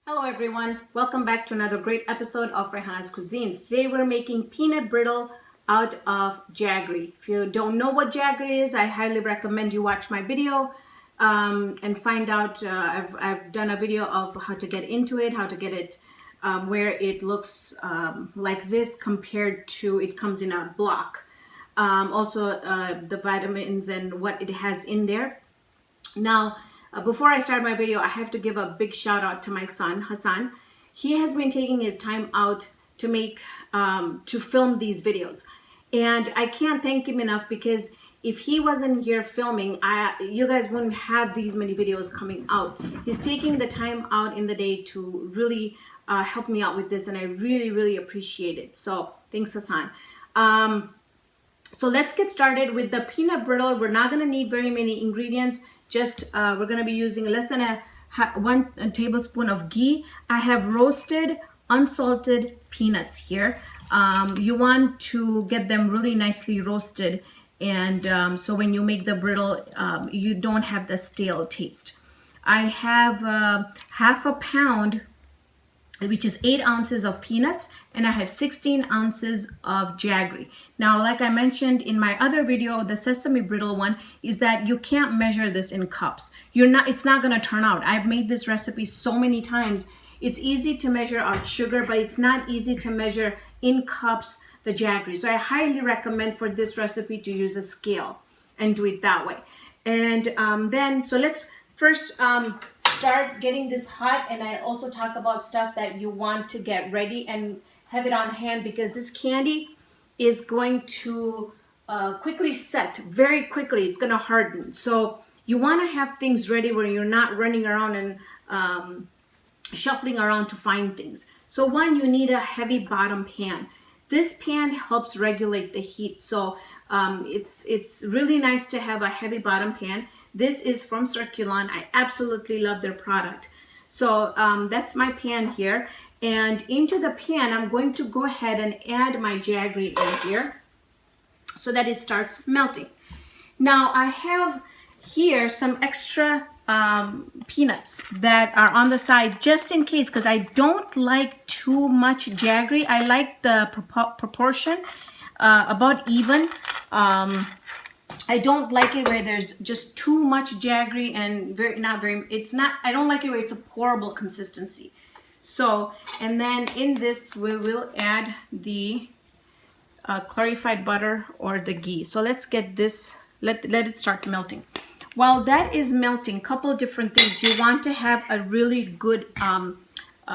Hello everyone, welcome back to another great episode of Raihana's Cuisines. Today we're making peanut brittle out of jaggery. If you don't know what jaggery is, I highly recommend you watch my video and find out. I've done a video of how to get into it, how to get it where it looks like this compared to it comes in a block. Also the vitamins and what it has in there. Now, before I start my video, I have to give a big shout out to my son, Hassan. He has been taking his time out to film these videos. And I can't thank him enough because if he wasn't here filming, you guys wouldn't have these many videos coming out. He's taking the time out in the day to really help me out with this, and I really, really appreciate it. So thanks, Hassan. So let's get started with the peanut brittle. We're not gonna need very many ingredients. Just we're gonna be using less than one tablespoon of ghee. I have roasted unsalted peanuts here. You want to get them really nicely roasted, and so when you make the brittle, you don't have the stale taste. I have half a pound, which is 8 ounces of peanuts, and I have 16 ounces of jaggery. Now, like I mentioned in my other video, the sesame brittle one, is that you can't measure this in cups. It's not gonna turn out. I've made this recipe so many times. It's easy to measure out sugar, but it's not easy to measure in cups the jaggery. So I highly recommend for this recipe to use a scale and do it that way. And so let's first start getting this hot, and I also talk about stuff that you want to get ready and have it on hand, because this candy is going to quickly set very quickly. It's going to harden, so you want to have things ready where you're not running around and shuffling around to find things. So one, you need a heavy bottom pan. This pan helps regulate the heat, so it's really nice to have a heavy bottom pan. This is from Circulon. I absolutely love their product. So that's my pan here. And into the pan, I'm going to go ahead and add my jaggery in here so that it starts melting. Now I have here some extra peanuts that are on the side just in case, because I don't like too much jaggery. I like the proportion about even. I don't like it where there's just too much jaggery and I don't like it where it's a pourable consistency. So, and then in this we will add the clarified butter or the ghee. So let's get this, let it start melting. While that is melting, couple different things. You want to have a really good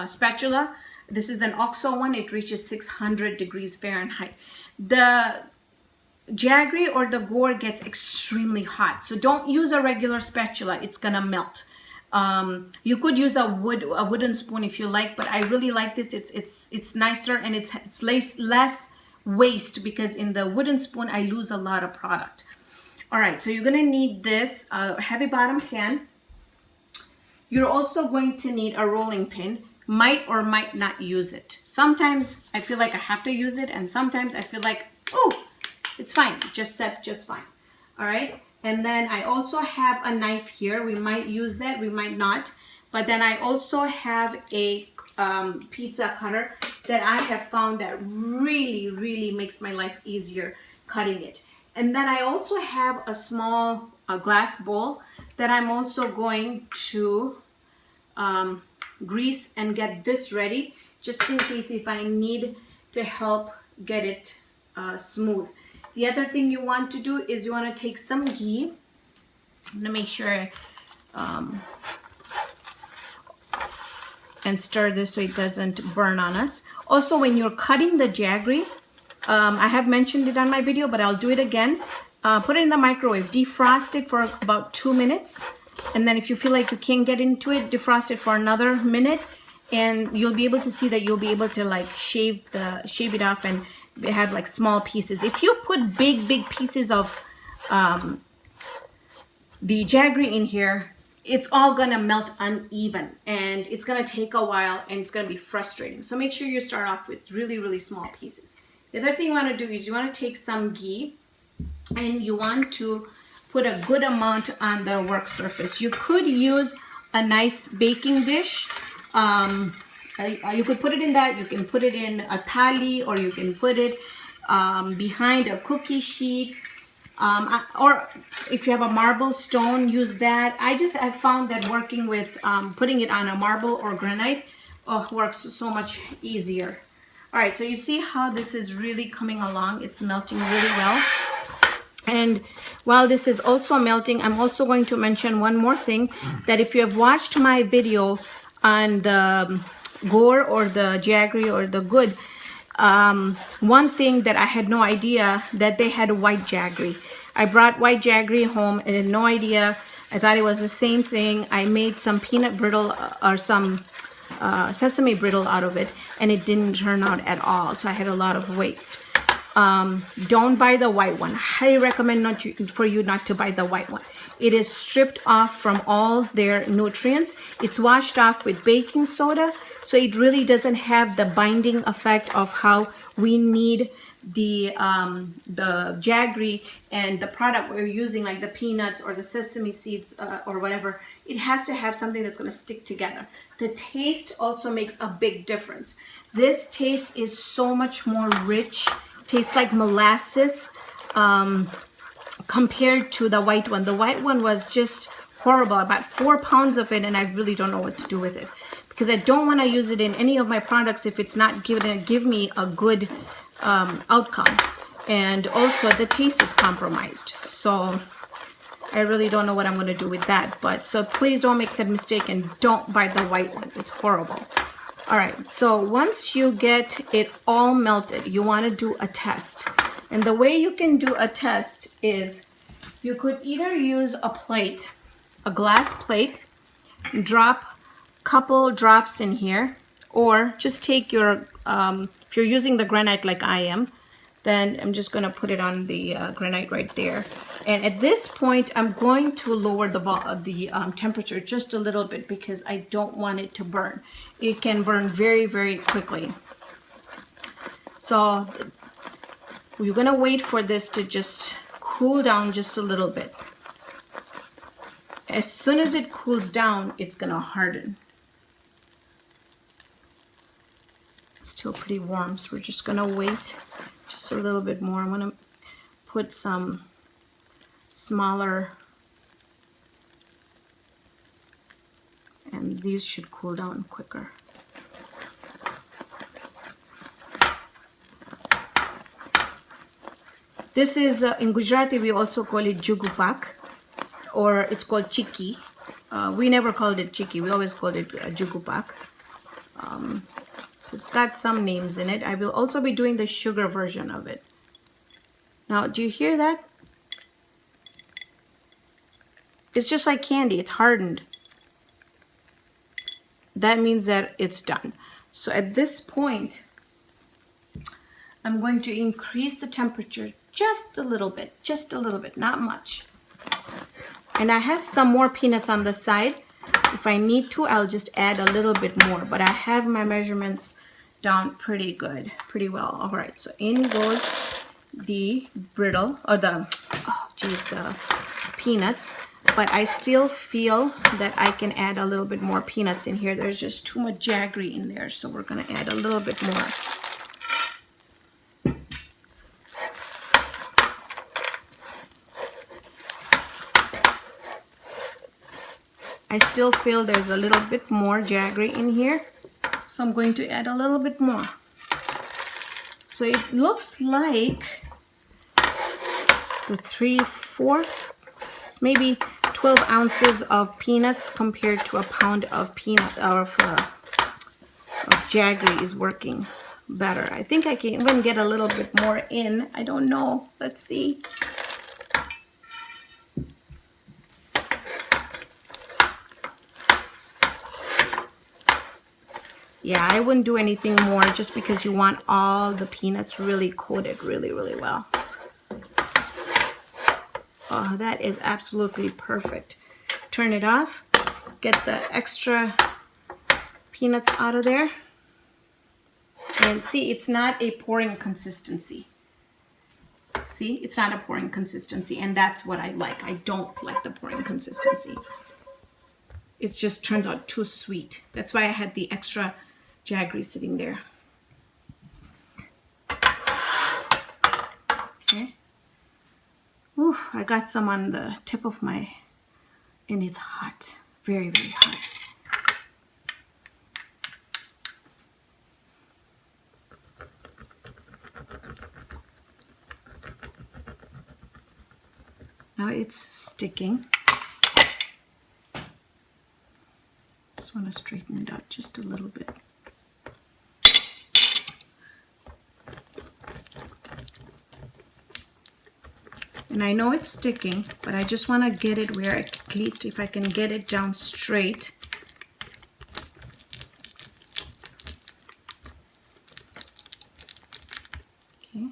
spatula. This is an OXO one. It reaches 600 degrees Fahrenheit. The jaggery or the gourd gets extremely hot, so don't use a regular spatula. It's gonna melt. You could use a wooden spoon if you like, but I really like this. It's nicer, and it's less waste, because in the wooden spoon I lose a lot of product. All right, so you're gonna need this heavy bottom pan. You're also going to need a rolling pin. Might or might not use it. Sometimes I feel like I have to use it, and sometimes I feel like, oh, it's fine, just set just fine. All right, and then I also have a knife here. We might use that, we might not. But then I also have a pizza cutter that I have found that really, really makes my life easier cutting it. And then I also have a small glass bowl that I'm also going to grease and get this ready, just in case if I need to help get it smooth. The other thing you want to do is you want to take some ghee. I'm gonna make sure and stir this so it doesn't burn on us. Also, when you're cutting the jaggery, I have mentioned it on my video, but I'll do it again. Put it in the microwave, defrost it for about 2 minutes, and then if you feel like you can't get into it, defrost it for another minute, and you'll be able to see that you'll be able to like shave it off and have like small pieces. If you put big pieces of the jaggery in here, it's all gonna melt uneven, and it's gonna take a while, and it's gonna be frustrating. So make sure you start off with really small pieces. The other thing you want to do is you want to take some ghee, and you want to put a good amount on the work surface. You could use a nice baking dish You could put it in that. You can put it in a thali, or you can put it behind a cookie sheet. Or if you have a marble stone, use that. I found that working with putting it on a marble or granite works so much easier. All right, so you see how this is really coming along. It's melting really well. And while this is also melting, I'm also going to mention one more thing, that if you have watched my video on the gore or the jaggery or the good, one thing that I had no idea that they had white jaggery. I brought white jaggery home and had no idea. I thought it was the same thing. I made some peanut brittle or some sesame brittle out of it, and it didn't turn out at all. So I had a lot of waste. Don't buy the white one. I highly recommend for you not to buy the white one. It is stripped off from all their nutrients. It's washed off with baking soda, so it really doesn't have the binding effect of how we need the jaggery and the product we're using, like the peanuts or the sesame seeds or whatever. It has to have something that's going to stick together. The taste also makes a big difference. This taste is so much more rich. Tastes like molasses compared to the white one. The white one was just horrible. About 4 pounds of it, and I really don't know what to do with it, because I don't want to use it in any of my products if it's not going to give me a good outcome. And also the taste is compromised. So I really don't know what I'm going to do with that. But so please don't make that mistake and don't buy the white one. It's horrible. All right, so once you get it all melted, you want to do a test. And the way you can do a test is you could either use a plate, a glass plate, drop a couple drops in here, or just take your, if you're using the granite like I am, then I'm just going to put it on the granite right there. And at this point, I'm going to lower the temperature just a little bit, because I don't want it to burn. It can burn very, very quickly. So we're going to wait for this to just cool down just a little bit. As soon as it cools down, it's going to harden. It's still pretty warm, so we're just going to wait just a little bit more. I'm going to put some smaller, and these should cool down quicker. This is, in Gujarati, we also call it Jugu Paak, or it's called chikki. We never called it chikki, we always called it Jugu Paak. So it's got some names in it. I will also be doing the sugar version of it. Now, do you hear that? It's just like candy, it's hardened. That means that it's done. So at this point, I'm going to increase the temperature just a little bit, not much. And I have some more peanuts on the side. If I need to, I'll just add a little bit more, but I have my measurements down pretty good, pretty well. All right, so in goes the brittle, or the peanuts. But I still feel that I can add a little bit more peanuts in here. There's just too much jaggery in there, so we're gonna add a little bit more. I still feel there's a little bit more jaggery in here, so I'm going to add a little bit more. So it looks like the 3/4, maybe 12 ounces of peanuts compared to a pound of jaggery is working better. I think I can even get a little bit more in. I don't know. Let's see. Yeah, I wouldn't do anything more, just because you want all the peanuts really coated really, really well. Oh, that is absolutely perfect. Turn it off. Get the extra peanuts out of there. And see, it's not a pouring consistency. See, it's not a pouring consistency, and that's what I like. I don't like the pouring consistency. it just turns out too sweet. That's why I had the extra jaggery sitting there. Okay. Ooh, I got some on the tip of my, and it's hot. Very, very hot. Now it's sticking. Just want to straighten it out just a little bit. And I know it's sticking, but I just want to get it where at least if I can get it down straight. Okay.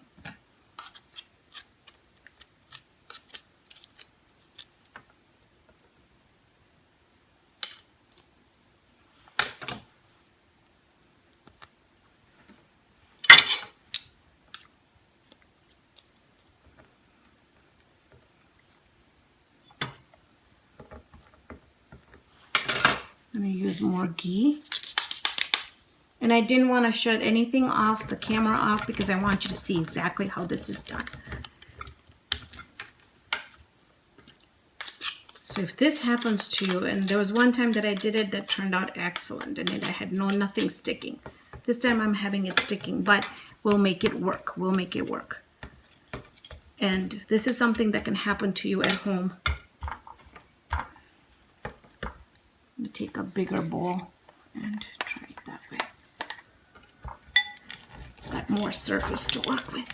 I'm going to use more ghee. And I didn't want to shut anything off, the camera off, because I want you to see exactly how this is done. So if this happens to you, and there was one time that I did it that turned out excellent, and I had nothing sticking. This time I'm having it sticking, but we'll make it work. We'll make it work. And this is something that can happen to you at home. I'm going to take a bigger bowl and try it that way. Got more surface to work with.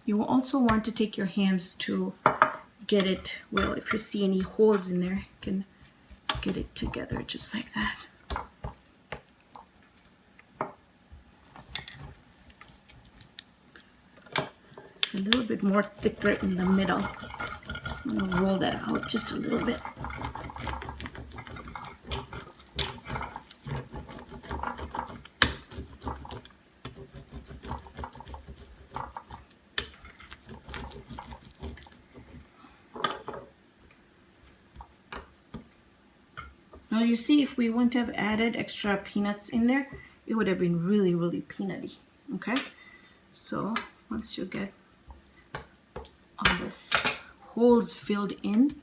You will also want to take your hands to get it, well, if you see any holes in there, you can get it together just like that. It's a little bit more thicker in the middle. I'm going to roll that out just a little bit. Now you see, if we wouldn't have added extra peanuts in there, it would have been really, really peanutty. Okay, so once you get all the holes filled in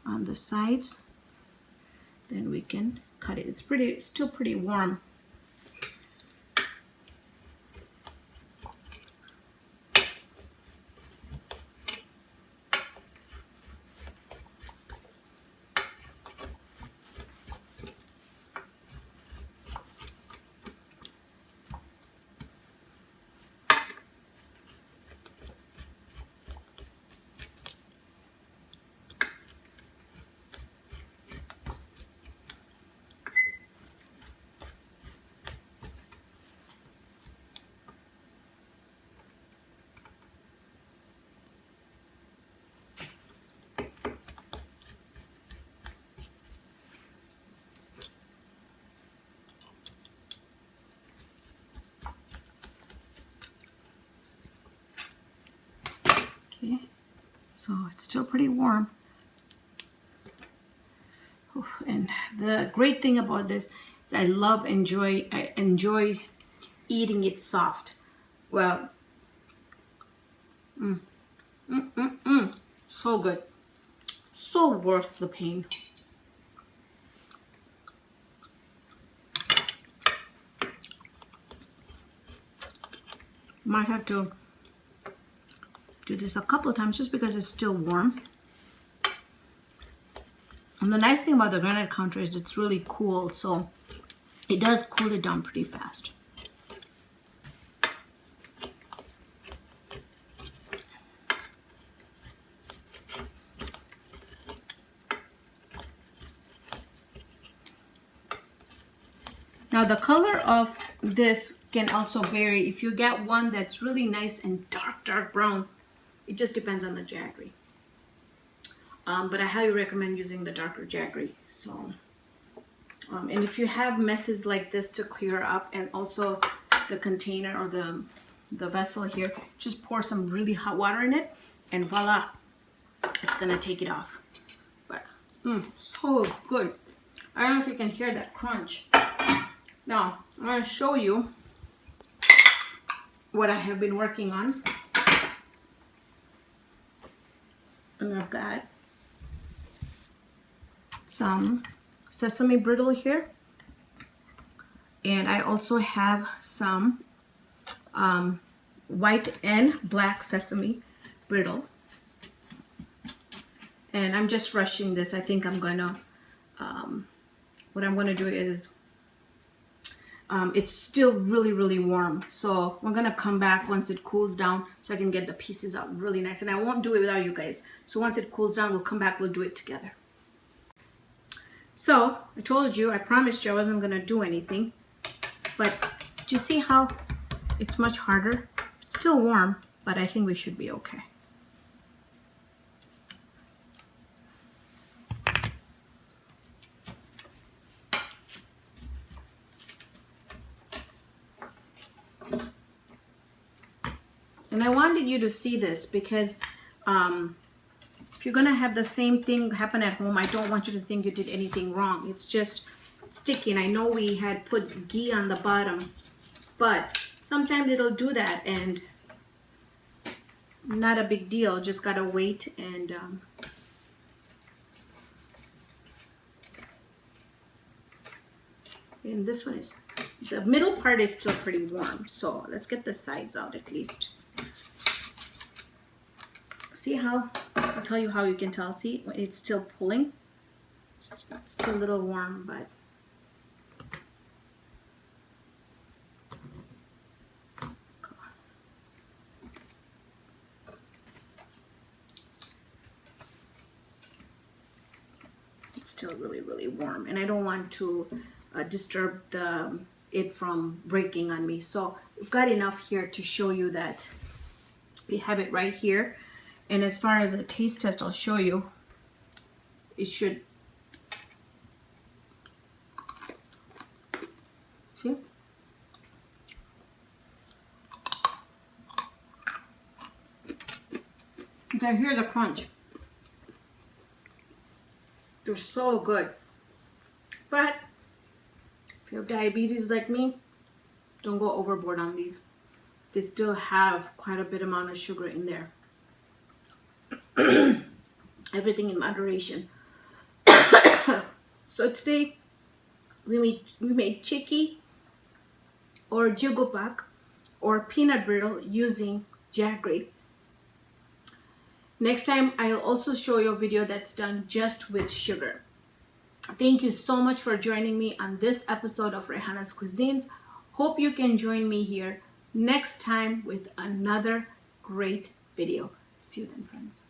on the sides, then we can cut it. It's still pretty warm. Okay, so it's still pretty warm. And the great thing about this is I enjoy eating it soft. Well, so good, so worth the pain. Might have to do this a couple of times just because it's still warm. And the nice thing about the granite counter is it's really cool, so it does cool it down pretty fast. Now the color of this can also vary. If you get one that's really nice and dark brown, it just depends on the jaggery. but I highly recommend using the darker jaggery. So, and if you have messes like this to clear up, and also the container or the vessel here, just pour some really hot water in it, and voila, it's gonna take it off. But so good. I don't know if you can hear that crunch. Now I'm gonna show you what I have been working on. And I've got some sesame brittle here, and I also have some white and black sesame brittle, and I'm just rushing this. I think I'm gonna what I'm gonna do is it's still really warm, so we're gonna come back once it cools down so I can get the pieces out really nice. And I won't do it without you guys, so once it cools down, we'll come back, we'll do it together. So I told you, I promised you I wasn't gonna do anything, but do you see how it's much harder? It's still warm, but I think we should be okay. And I wanted you to see this because if you're gonna have the same thing happen at home, I don't want you to think you did anything wrong. It's just sticky, and I know we had put ghee on the bottom, but sometimes it'll do that, and not a big deal. Just gotta wait. And this one is, the middle part is still pretty warm, so let's get the sides out at least. See how, I'll tell you how you can tell. See, when it's still pulling, it's still a little warm, but it's still really warm, and I don't want to disturb it from breaking on me. So we've got enough here to show you that we have it right here. And as far as a taste test, I'll show you. It should, see? You can hear the crunch. They're so good. But if you have diabetes like me, don't go overboard on these. They still have quite a bit amount of sugar in there. Everything in moderation. So today we made chikki or Jugu Paak or peanut brittle using jaggery. Next time I'll also show you a video that's done just with sugar. Thank you so much for joining me on this episode of Raihana's Cuisines. Hope you can join me here next time with another great video. See you then, friends.